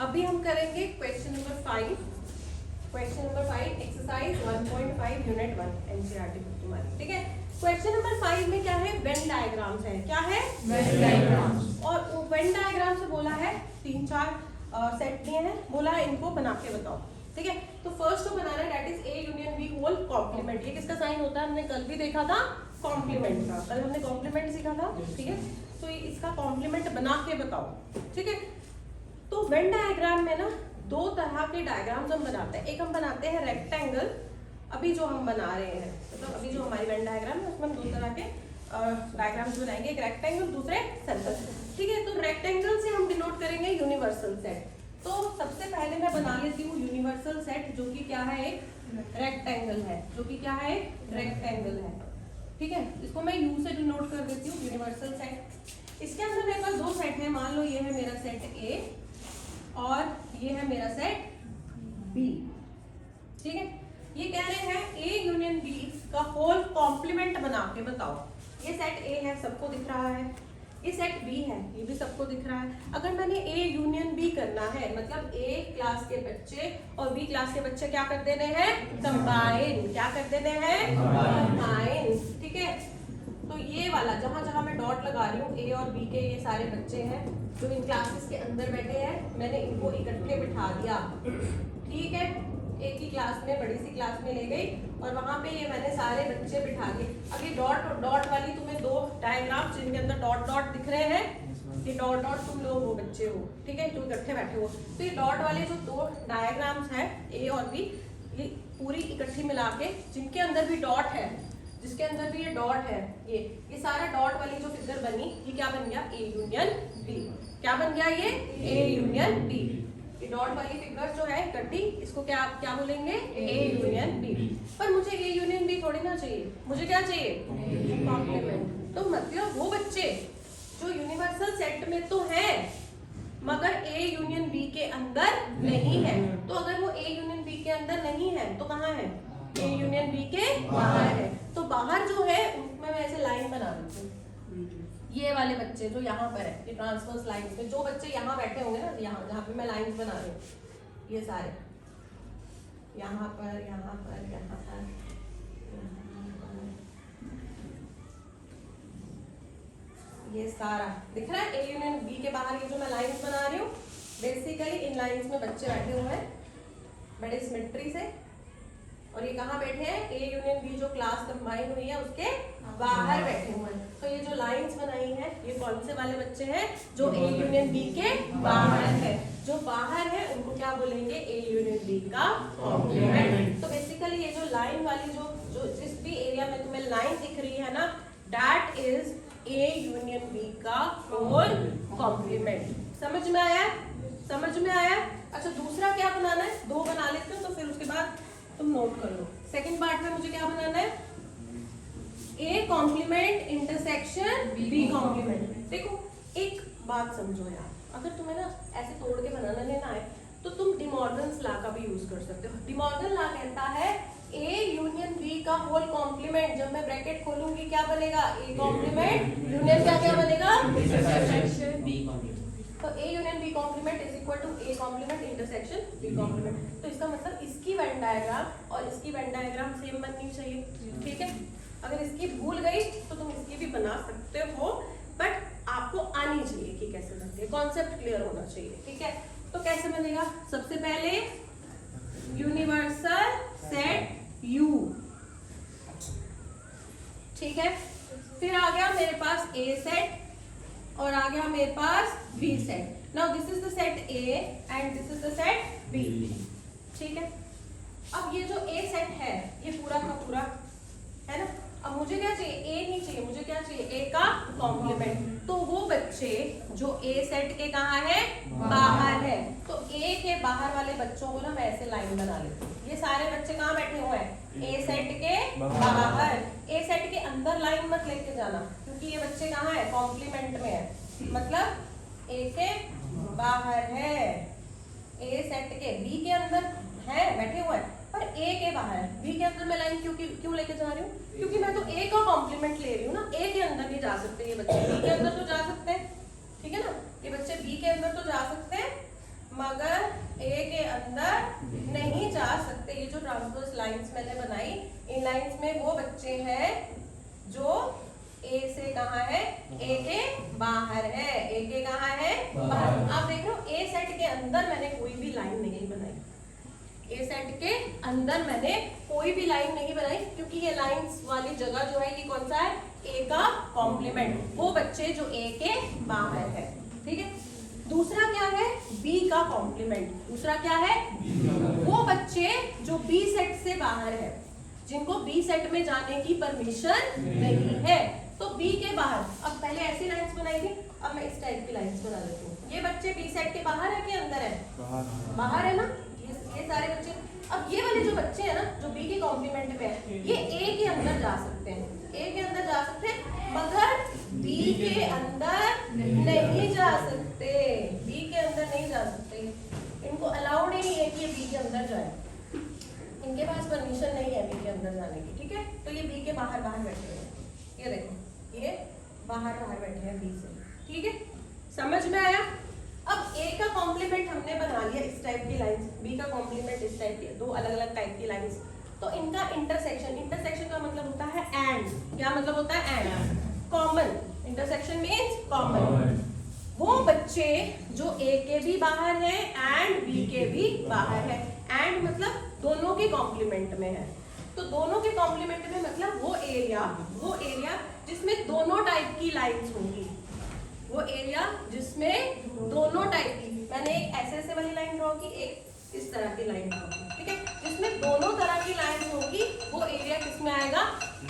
अभी हम करेंगे question number 5। Question number 5 exercise 1.5 unit 1 NCERT book तुम्हारी, ठीक है। क्वेश्चन नंबर 5 में क्या है, वेन डायग्राम्स है। क्या है, वेन डायग्राम्स। और वेन डायग्राम से बोला है 3-4 सेट दिए हैं, बोला है इनको बना के बताओ, ठीक है। तो फर्स्ट को बनाना है that is A union B whole complement. ये किसका साइन होता है, हमने कल भी देखा था कॉम्प्लीमेंट का, कल हमने कॉम्प्लीमेंट सीखा था, ठीक है। तो इसका कॉम्प्लीमेंट बना के बताओ, ठीक है। तो वेन डायग्राम में ना दो तरह के डायग्राम्स हम बनाते हैं। एक हम बनाते हैं रेक्टेंगल, अभी जो हम बना रहे हैं, मतलब अभी जो हमारी वेन डायग्राम है उसमें हम दो तरह के डायग्राम्स बनाएंगे, एक रेक्टेंगल, दूसरे सर्कल, ठीक है। तो रेक्टेंगल से हम डिनोट करेंगे यूनिवर्सल सेट। तो सबसे पहले मैं बना लेती हूँ यूनिवर्सल सेट, जो कि क्या है, एक रेक्टेंगल है, जो कि क्या है, रेक्टेंगल है, ठीक है। इसको मैं यू से डिनोट कर देती हूँ, यूनिवर्सल सेट। इसके अंदर मेरे पास दो सेट है, मान लो ये है मेरा सेट ए और ये है मेरा सेट बी, ठीक है। ये कह रहे हैं ए यूनियन बी का होल कॉम्प्लीमेंट बना के बताओ। ये सेट ए है, सबको दिख रहा है, ये सेट बी है, ये भी सबको दिख रहा है। अगर मैंने ए यूनियन बी करना है, मतलब ए क्लास के बच्चे और बी क्लास के बच्चे क्या कर देने हैं, कंबाइन। क्या कर देने हैं, कंबाइन, ठीक है। तो ये वाला जहां जहां मैं डॉट लगा रही हूँ, ए और बी के ये सारे बच्चे हैं जो इन क्लासेस के अंदर बैठे हैं, मैंने इनको इकट्ठे बिठा दिया, ठीक है। एक ही क्लास में, बड़ी सी क्लास में ले गई और वहां पे ये मैंने सारे बच्चे बिठा दिए। अब ये डॉट डॉट वाली तुम्हें दो डायग्राम जिनके अंदर डॉट डॉट दिख रहे हैं, ये डॉट डॉट तुम लोग वो बच्चे हो, ठीक है, जो इकट्ठे बैठे हो। तो ये डॉट वाले जो दो डायग्राम्स है ए और बी, ये पूरी इकट्ठी मिला के जिनके अंदर भी डॉट है, जिसके अंदर भी ये डॉट है, ये सारा डॉट वाली जो फिगर बनी, ये क्या बन गया, ए यूनियन बी। क्या बन गया, ये ए यूनियन बी। ये डॉट वाली फिगर जो है इकट्ठी, इसको क्या क्या बोलेंगे, ए यूनियन बी। पर मुझे ए यूनियन बी थोड़ी ना चाहिए, मुझे क्या चाहिए, कॉम्प्लीमेंट। तो मतलब वो बच्चे जो यूनिवर्सल सेट में तो है मगर ए यूनियन बी के अंदर नहीं है। तो अगर वो ए यूनियन बी के अंदर नहीं है तो कहाँ है, ए यूनियन बी के बाहर है। तो बाहर जो है उनमें मैं ऐसे लाइन बना देती हूँ, ये वाले बच्चे जो यहाँ पर है, ये ट्रांसवर्स लाइंस में जो बच्चे यहाँ बैठे होंगे ना, यहाँ जहाँ पे मैं लाइंस बना रही हूँ, ये सारे यहाँ पर, यहाँ पर, यहाँ पर, ये सारा दिख रहा है। ए यूनियन बी के बाहर ये जो मैं लाइंस बना रही हूँ, बेसिकली इन लाइंस में बच्चे बैठे हुए हैं बड़े सिमेट्री से, और ये कहाँ बैठे हैं, ए यूनियन बी जो क्लास कंबाइन हुई है उसके बाहर बैठे हुए हैं। तो ये जो लाइंस बनाई है, ये कौन से वाले बच्चे हैं, जो ए यूनियन बी के बाहर है। जो बाहर है उनको क्या बोलेंगे, ए यूनियन बी का कॉम्प्लीमेंट। तो बेसिकली ये जो लाइन वाली जो जो जिस भी एरिया में तुम्हें लाइन दिख रही है ना, that is A union B का होल कॉम्प्लीमेंट। समझ में आया, समझ में आया। अच्छा, दूसरा क्या बनाना है, दो बना लेते हो तो फिर उसके बाद तुम नोट कर लो। सेकंड पार्ट में मुझे क्या बनाना है, A complement intersection B complement. देखो एक बात समझो यार, अगर तुम्हें ना ऐसे तोड़ के बनाना नहीं आए तो तुम डिमॉर्गन्स लॉ का भी यूज कर सकते हो। डिमॉर्गन लॉ कहता है ए यूनियन बी का होल कॉम्प्लीमेंट, जब मैं ब्रैकेट खोलूंगी क्या बनेगा, ए कॉम्प्लीमेंट यूनियन क्या बनेगा, इंटरसेक्शन बी कॉम्प्लीमेंट। तो A union B complement is equal to A complement intersection B complement. तो इसका मतलब इसकी वेन डायग्राम और इसकी वेन डायग्राम सेम बननी चाहिए, ठीक है। अगर इसकी भूल गई तो तुम इसकी भी बना सकते हो, बट आपको आनी चाहिए कि कैसे बनती है, कॉन्सेप्ट क्लियर होना चाहिए, ठीक है। तो कैसे बनेगा, सबसे पहले यूनिवर्सल सेट U, ठीक है। फिर आ गया मेरे पास A सेट और आ गया मेरे पास B set. Now this is the set A and this is the set B, ठीक है। अब ये जो A सेट है ये पूरा का पूरा है ना। अब मुझे क्या चाहिए, A नहीं चाहिए, मुझे क्या चाहिए, A का कॉम्प्लीमेंट। तो वो बच्चे जो A सेट के कहाँ है, बाहर है, तो A के बाहर वाले बच्चों को ना मैं ऐसे लाइन बना लेती हूँ। ये सारे बच्चे कहाँ बैठे हुए हैं, A सेट के बाहर। A सेट के अंदर लाइन मत लेके जाना, क्योंकि ये बच्चे कहाँ है, कॉम्प्लीमेंट में है, मतलब A के बाहर है, A सेट के B के अंदर है बैठे हुए हैं, पर A के बाहर है। B के अंदर मैं लाइन क्यों लेके जा रही हूँ, क्योंकि मैं तो A का कॉम्प्लीमेंट ले रही हूँ ना। A के अंदर नहीं जा सकते ये बच्चे, B के अंदर तो जा सकते हैं, ठीक है ना। ये बच्चे B के अंदर तो जा सकते हैं, मगर लाइंस में वो बच्चे हैं जो ए से कहाँ है, ए के बाहर है, ए के कहाँ है बाहर। आप देख रहे हो ए सेट के अंदर मैंने कोई भी लाइन नहीं बनाई, ए सेट के अंदर मैंने कोई भी लाइन नहीं बनाई, क्योंकि ये लाइंस वाली जगह जो है ये कौन सा है, ए का कॉम्प्लीमेंट, वो बच्चे जो ए के बाहर है। ठीक है, दूसरा क्या है, बी का कॉम्प्लीमेंट। दूसरा क्या है, वो बच्चे जो बी सेट से बाहर है, जिनको बी सेट में जाने की परमिशन नहीं है, तो बी के बाहर। अब पहले ऐसी लाइंस बनाई थी, अब मैं इस टाइप की लाइंस बना देती हूँ। ये बच्चे बी सेट के बाहर है कि अंदर है, बाहर है ना, ये सारे बच्चे। अब ये वाले जो बच्चे हैं ना, जो बी के कॉम्प्लीमेंट में है, ये ए के अंदर जा सकते हैं, ए के अंदर जा सकते हैं, मगर बी के अंदर नहीं जा सकते, बी के अंदर नहीं जा सकते। इनको अलाउड ही नहीं है कि ये बी के अंदर जाए, इनके पास परमिशन नहीं है बी के अंदर जाने की। ठीक है, तो ये बी के बाहर बाहर बैठे हैं, ये देखो ये बाहर बाहर बैठे हैं बी से। ठीक है, समझ में आया। अब ए का कॉम्प्लीमेंट हमने बना लिया इस टाइप की लाइंस, बी का कॉम्प्लीमेंट इस टाइप की, दो अलग अलग टाइप की लाइंस। तो इनका इंटरसेक्शन, इंटरसेक्शन का मतलब होता है एंड। क्या मतलब होता है, and, common. Intersection means common. वो बच्चे जो ए के भी बाहर है एंड बी के भी बाहर है, एंड मतलब दोनों के कॉम्प्लीमेंट में है। तो दोनों के कॉम्प्लीमेंट में मतलब वो एरिया जिसमें दोनों टाइप की लाइंस होंगी, वो एरिया जिसमें दोनों टाइप की, मैंने एक ऐसे वाली लाइन ड्रॉ की, एक इस तरह की लाइन ड्रॉ की। ठीक है, जिसमें दोनों तरह की लाइन होगी, वो एरिया किसमें आएगा,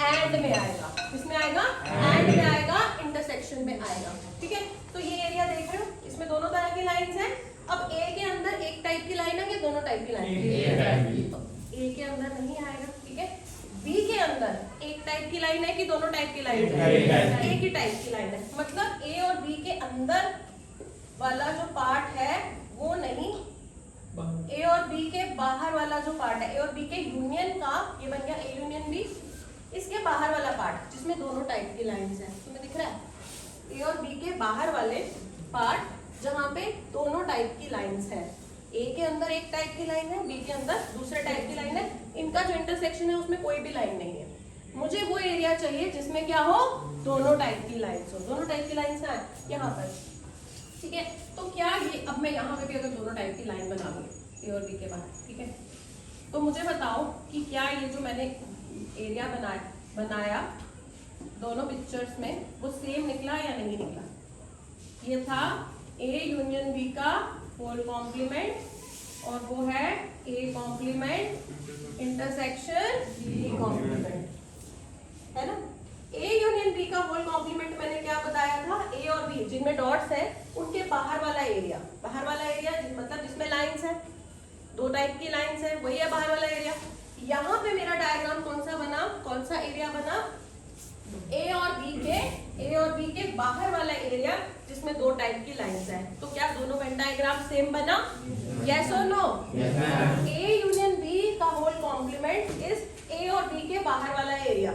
एंड में आएगा। किसमें आएगा, एंड में आएगा, इंटरसेक्शन में आएगा। ठीक है, तो ये एरिया देख रहे हो, इसमें दोनों तरह की लाइंस हैं। अब ए के अंदर एक टाइप की लाइन है कि दोनों टाइप की लाइन है, ए के अंदर नहीं आएगा। ठीक है, बी के अंदर एक टाइप की लाइन है कि दोनों टाइप की लाइन है, एक ही टाइप की लाइन है। मतलब ए और बी के अंदर वाला जो पार्ट है वो नहीं, ए और बी के बाहर वाला जो पार्ट है, ए और बी के यूनियन का, ये बन गया ए यूनियन बी, इसके बाहर वाला पार्ट जिसमें दोनों टाइप की लाइंस है, तुम्हें दिख रहा है, ए और बी के बाहर वाले पार्ट जहाँ पे दोनों टाइप की लाइंस है, ए के अंदर एक टाइप की लाइन है, बी के अंदर दूसरे टाइप की लाइन है, इनका जो इंटरसेक्शन है उसमें कोई भी लाइन नहीं है। मुझे वो एरिया चाहिए जिसमें क्या हो, दोनों टाइप की लाइंस हो। दोनों टाइप की लाइंस है यहाँ पर। ठीक है, तो क्या ये, अब मैं यहाँ पे भी अगर दोनों टाइप की लाइन बना लूँ ए और बी के बाहर, ठीक है, तो मुझे बताओ कि क्या ये जो मैंने एरिया बनाया दोनों पिक्चर्स में, वो सेम निकला या नहीं निकला। ये था ए यूनियन बी का होल कॉम्प्लीमेंट और वो है A complement intersection B complement, है ना। ए यूनियन बी का होल कॉम्प्लीमेंट मैंने क्या बताया था, ए और बी जिनमें डॉट्स है उनके बाहर वाला एरिया, मतलब जिसमें लाइंस है, दो टाइप की लाइंस है, वही है बाहर वाला एरिया। यहाँ पे मेरा डायग्राम कौन सा बना, कौन सा एरिया बना, ए और बी के बाहर वाला एरिया जिसमें दो टाइप की लाइंस है। तो क्या दोनों वेन डायग्राम सेम बना, यस और नो। ए यूनियन बी का होल कॉम्प्लीमेंट इज ए और बी के बाहर वाला area,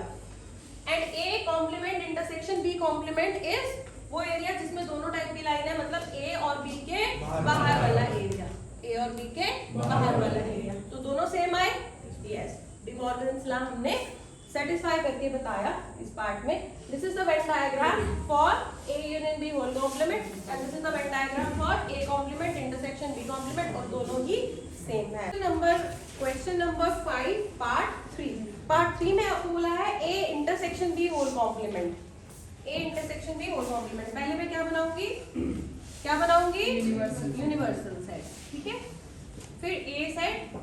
and A complement intersection B complement is वो एरिया जिसमें दोनों टाइप की लाइन है, मतलब ए और बी के बाहर वाला एरिया, ए और बी के बाहर वाला एरिया। तो दोनों सेम आए, यस। डिमॉर्गन्स लॉ हमने सेटिस्फाई करके बताया इस पार्ट में। This is the Venn diagram for A union B whole complement and this is the Venn diagram for A complement intersection B complement, और दोनों ही सेम है। क्वेश्चन नंबर 5 पार्ट 3 में आपको बोला है A intersection B whole complement, A intersection B whole complement. पहले मैं क्या बनाऊंगी, यूनिवर्सल सेट, ठीक है, फिर ए सेट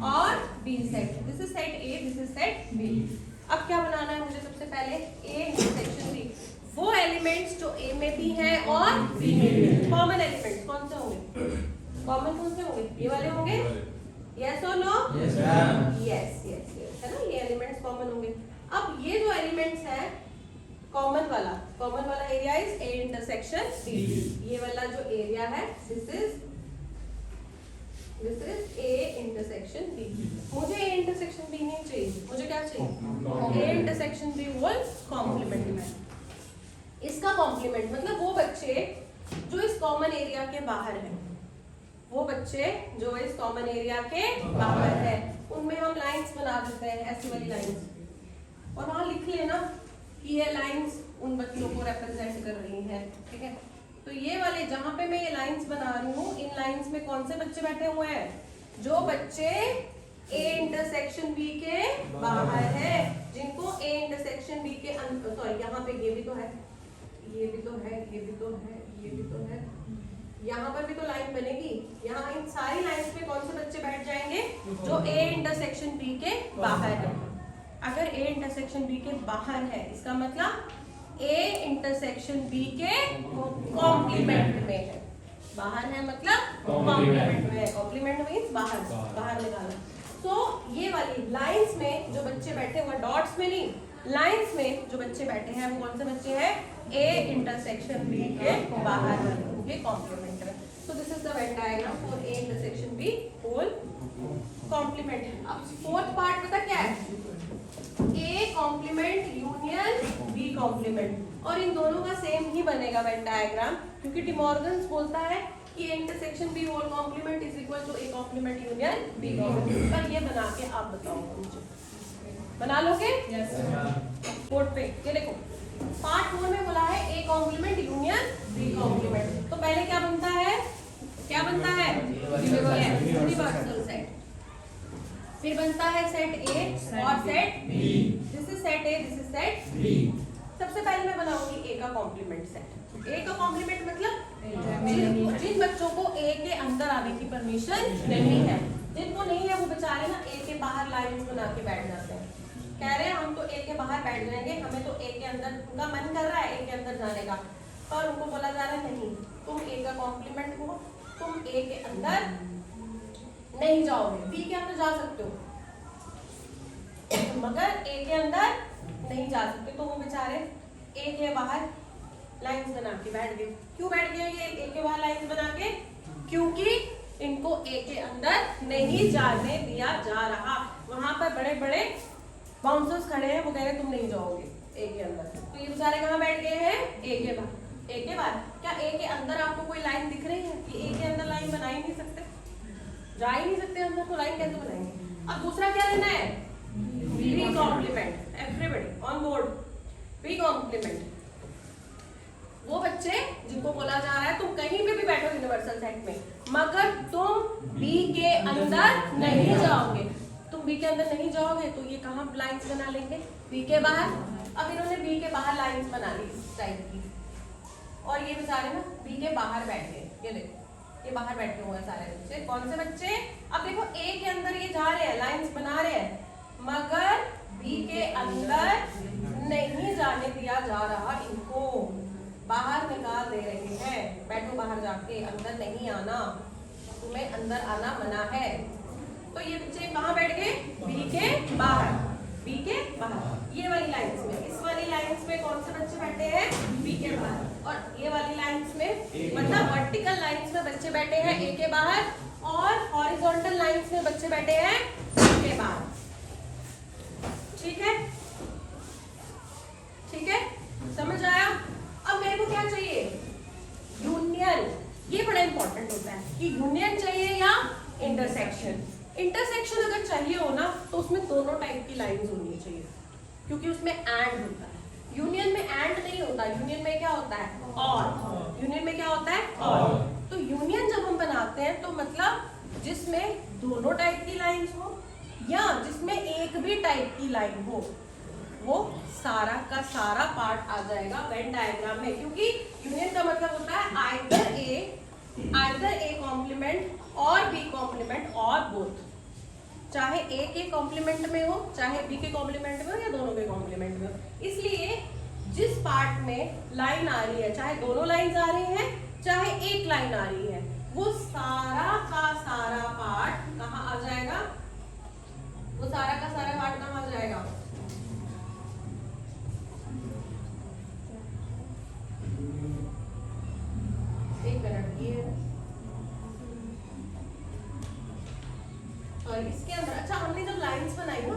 और B set, this is set A, this is set B. अब क्या बनाना है मुझे, सबसे पहले ए इंटरसेक्शन बी, वो एलिमेंट्स जो ए में भी हैं और बी में भी हैं। कॉमन एलिमेंट्स कौन से होंगे, कॉमन कौन से होंगे, ये वाले होंगे, यस और नो, यस, है ना, ये एलिमेंट्स कॉमन होंगे। अब ये जो एलिमेंट्स है कॉमन वाला area is A intersection B, ये वाला जो एरिया है this is A intersection B. मुझे ए इंटरसेक्शन बी नहीं चाहिए, मुझे क्या चाहिए, A intersection B whole complement में। इसका कॉम्प्लीमेंट मतलब वो बच्चे जो इस कॉमन एरिया के बाहर है, वो बच्चे जो इस कॉमन एरिया के बाहर है, उनमें हम लाइंस बना देते हैं, ऐसी वाली लाइंस, और वहां लिख लेना कि ये लाइंस उन बच्चों को रिप्रेजेंट कर रही हैं, ठीक है। तो ये वाले जहां पे मैं ये लाइंस बना रही हूँ, इन लाइंस में कौन से बच्चे बैठे हुए हैं? जो बच्चे ए इंटरसेक्शन बी के बाहर है, जिनको ए इंटरसेक्शन बी के सॉरी यहाँ पे ये भी तो है, ये भी तो है, ये भी तो है, ये भी तो है, यहाँ पर भी तो लाइन बनेगी। यहाँ इन सारी लाइंस में कौन से बच्चे बैठ जाएंगे? जो ए इंटरसेक्शन बी के बाहर है। अगर ए इंटरसेक्शन बी के बाहर है, इसका मतलब ए इंटरसेक्शन बी के कॉम्प्लीमेंट में है। बाहर है मतलब कॉम्प्लीमेंट में है। कॉम्प्लीमेंट मींस बाहर, बाहर निकालना। तो ये वाली लाइंस में जो बच्चे बैठे हुए, डॉट्स में नहीं, लाइंस में जो बच्चे बैठे हैं वो कौन से बच्चे हैं? ए इंटरसेक्शन बी के बाहर वाले, उनके कॉम्प्लीमेंट में। So this is the Venn diagram for A intersection B whole complement. अब फोर्थ पार्ट पता क्या है? A complement union B complement, और इन दोनों का सेम ही बनेगा वेन डायग्राम, क्योंकि डिमॉर्गन्स बोलता है कि intersection B whole complement is equal to A complement union B complement. पर ये बना के आप बताओ मुझे, बना लोगे? यस। बोर्ड पे ये देखो, पार्ट 4 में बोला है A complement union B complement. तो पहले क्या बनता है? क्या बनता है? Universal set. फिर बनता है सेट ए और set B. This is set A, this is set B. सबसे पहले मैं बनाऊंगी ए का कॉम्प्लीमेंट सेट। ए का कॉम्प्लीमेंट मतलब जिन बच्चों को ए के अंदर आने की परमिशन नहीं है, जिनको नहीं है वो बेचारे ना ए के बाहर लाइन बना के बैठ जाते हैं। कह रहे हैं हम तो ए के बाहर बैठ जाएंगे, हमें तो ए के अंदर, उनका मन कर रहा है ए के अंदर जाने का, पर उनको बोला जा रहा है नहीं, तुम ए का कॉम्प्लीमेंट हो, तुम ए के अंदर नहीं जाओगे। बी के अंदर जा सकते हो मगर ए के अंदर नहीं जा सकते। तो वो बेचारे ए के बाहर लाइंस बना के बैठ गए। क्यों बैठ गए ये ए के बाहर लाइंस बना के? क्योंकि इनको ए के अंदर नहीं जाने दिया जा रहा। वहां पर बड़े बड़े बाउंसर्स खड़े हैं, वो कह रहे तुम नहीं जाओगे ए के अंदर। तो ये बेचारे कहाँ बैठ गए हैं? ए के बाहर। ए के बाहर क्या ए के अंदर आपको कोई लाइन दिख रही है कि ए के अंदर लाइन बना ही नहीं सकते, जा ही नहीं सकते अंदर, तो लाइन कैसे बनाएंगे? अब दूसरा क्या लेना है? B complement. Everybody on board, B complement. वो बच्चे जिनको बोला जा रहा है तुम कहीं पे भी बैठो यूनिवर्सल सेट में, मगर तुम बी के अंदर नहीं जाओगे। तुम बी के अंदर नहीं जाओगे तो ये कहाँ लाइंस बना लेंगे? बी के बाहर। अब इन्होंने बी के बाहर लाइंस बना ली इस टाइप की, और ये बेचारे ना बी के बाहर बैठ गए। ये देखो ये बाहर बैठे हुए हैं सारे बच्चे। कौन से बच्चे? अब देखो ए के अंदर ये जा रहे हैं, लाइंस बना रहे हैं, मगर बी के अंदर नहीं जाने दिया जा रहा, इनको बाहर निकाल दे रहे हैं। बैठो बाहर जाके, अंदर नहीं आना, तुम्हें अंदर आना मना है। तो ये बच्चे कहाँ बैठ गए? बी के बाहर। बी के बाहर ये वाली लाइंस में, इस वाली लाइंस में कौन से बच्चे बैठे हैं? बी के बाहर। और ये वाली लाइंस में मतलब वर्टिकल लाइंस में बच्चे बैठे हैं ए के बाहर, और हॉरिजॉन्टल लाइंस में बच्चे बैठे हैं बी के बाहर। ठीक है, ठीक है, समझ आया? अब मेरे को क्या चाहिए? यूनियन। ये बड़ा इंपॉर्टेंट होता है कि यूनियन चाहिए या इंटरसेक्शन। इंटरसेक्शन अगर चाहिए हो ना तो उसमें दोनों टाइप की लाइंस होनी चाहिए, क्योंकि उसमें एंड होता है। यूनियन में एंड नहीं होता, यूनियन में क्या होता है? और। यूनियन में क्या होता है? और। तो यूनियन जब हम बनाते हैं तो मतलब जिसमें दोनों टाइप की लाइंस हो या जिसमें एक भी टाइप की लाइन हो, वो सारा का सारा पार्ट आ जाएगा वेन डायग्राम में। क्योंकि यूनियन का मतलब होता है आइदर ए कॉम्प्लीमेंट और बी कॉम्प्लीमेंट और बोथ। चाहे ए के कॉम्प्लीमेंट में हो, चाहे बी के कॉम्प्लीमेंट में हो, या दोनों के कॉम्प्लीमेंट में हो। इसलिए जिस पार्ट में लाइन आ रही है, चाहे दोनों लाइंस आ रही हैं, चाहे एक लाइन आ रही है, वो सारा का सारा पार्ट कहाँ आ जाएगा? वो सारा का सारा पार्ट कहाँ आ जाएगा? एक मिनट, ये और इसके अंदर, अच्छा हमने जब लाइंस बनाई ना,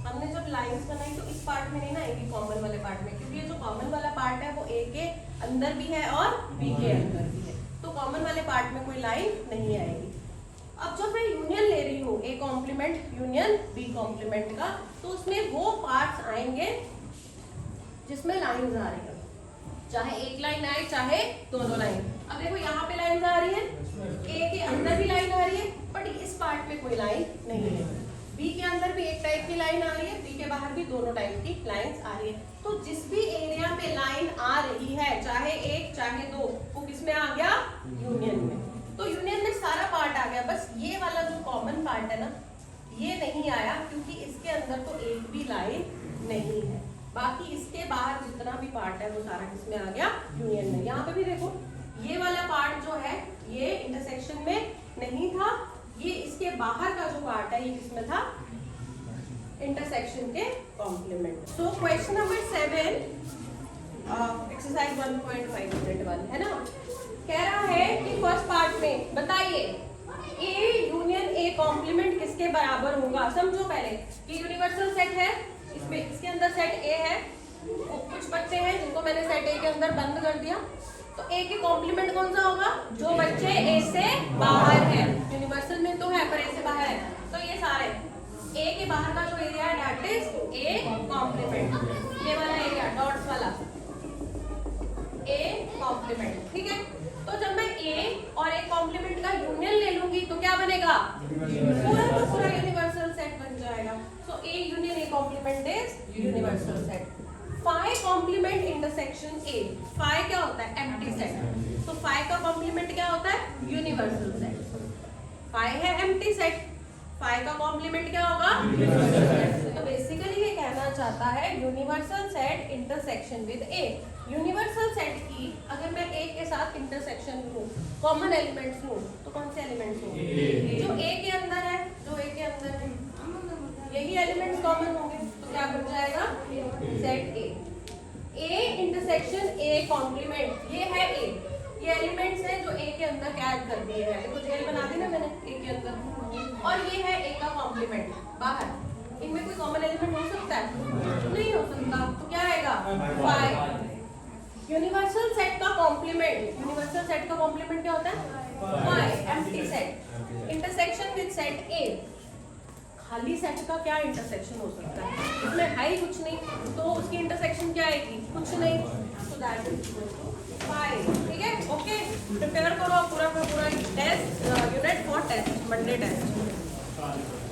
हमने जब लाइंस बनाई तो इस पार्ट में नहीं ना आएगी, कॉमन वाले पार्ट में, क्योंकि ये जो कॉमन वाला पार्ट है वो ए के अंदर भी है और बी के अंदर भी है, तो कॉमन वाले पार्ट में कोई लाइन नहीं आएगी। अब जब मैं यूनियन ले रही हूँ A complement union B complement का, तो उसमें वो पार्ट्स आएंगे जिसमें लाइंस आ रही है, चाहे एक लाइन आए चाहे दोनों लाइन। अब देखो यहाँ पे लाइन आ रही है, ए के अंदर भी लाइन आ रही है, बट इस पार्ट में कोई लाइन नहीं है। बी के अंदर भी एक टाइप की लाइन आ रही है, बी के बाहर भी दोनों टाइप की लाइंस आ रही है। तो जिस भी एरिया में लाइन आ रही है, चाहे एक चाहे दो, वो किस में आ गया? यूनियन में। तो यूनियन में सारा पार्ट आ गया, बस ये वाला जो कॉमन पार्ट है ना, ये नहीं आया, क्योंकि इसके अंदर तो एक भी लाइन नहीं है। बाकी इसके बाहर जितना भी पार्ट है वो सारा किसमें आ गया? यूनियन में। यहाँ पे भी देखो, ये वाला पार्ट जो है ये इंटरसेक्शन में नहीं था, ये इसके बाहर का जो पार्ट है ये किसमें था? इंटरसेक्शन के complement. So question number 7 exercise 1.5 unit 1 है ना, कह रहा है कि फर्स्ट पार्ट में बताइए ए यूनियन ए कॉम्प्लीमेंट किसके बराबर होगा। समझो पहले कि यूनिवर्सल सेट है, इसमें इसके अंदर सेट ए है, कुछ बच्चे हैं जिनको मैंने सेट ए के अंदर बंद कर दिया, तो ए के कॉम्प्लीमेंट कौन सा होगा? जो बच्चे ए से बाहर है। यूनिवर्सल में तो है पर ए से बाहर है, तो ये सारे ए के बाहर का जो एरिया है दैट इज ए कॉम्प्लीमेंट। ये वाला एरिया डॉट्स वाला ए कॉम्प्लीमेंट, ठीक है। तो जब मैं ए और ए कॉम्प्लीमेंट का यूनियन ले लूंगी तो क्या बनेगा? पूरा का पूरा यूनिवर्सल सेट बन जाएगा। So A union A complement is universal set. Phi complement intersection A, phi क्या होता है? Empty set. तो फाई का कॉम्प्लीमेंट क्या होता है? Universal set. फाई है एम्प्टी सेट, फाई का कॉम्प्लीमेंट क्या होगा? Universal set. तो बेसिकली ये कहना चाहता है universal set intersection with A. Universal set की अगर मैं ए के साथ इंटरसेक्शन लूं, कॉमन एलिमेंट्स लूं, तो कौन से एलिमेंट्स होंगे? जो ए के अंदर है, जो ए के अंदर है, यही एलिमेंट्स कॉमन होंगे, तो क्या बन जाएगा? Set A. A intersection A complement, ये है ए, ये एलिमेंट्स हैं जो ए के अंदर ऐड कर दिए हैं। देखो जेल बना दी ना मैंने ए के अंदर, और ये है ए का कॉम्प्लीमेंट बाहर। इनमें कोई कॉमन एलिमेंट हो सकता है? नहीं हो सकता, तो क्या आएगा? फाई। यूनिवर्सल सेट का कॉम्प्लीमेंट, यूनिवर्सल सेट का कॉम्प्लीमेंट क्या होता है? Phi empty set. Intersection with set A, खाली सेट का क्या इंटरसेक्शन हो सकता है? इसमें है ही कुछ नहीं, तो उसकी इंटरसेक्शन क्या आएगी? कुछ नहीं। So that is equal to phi. ठीक है, ओके। प्रिपेयर करो पूरा का पूरा test unit for test, Monday test.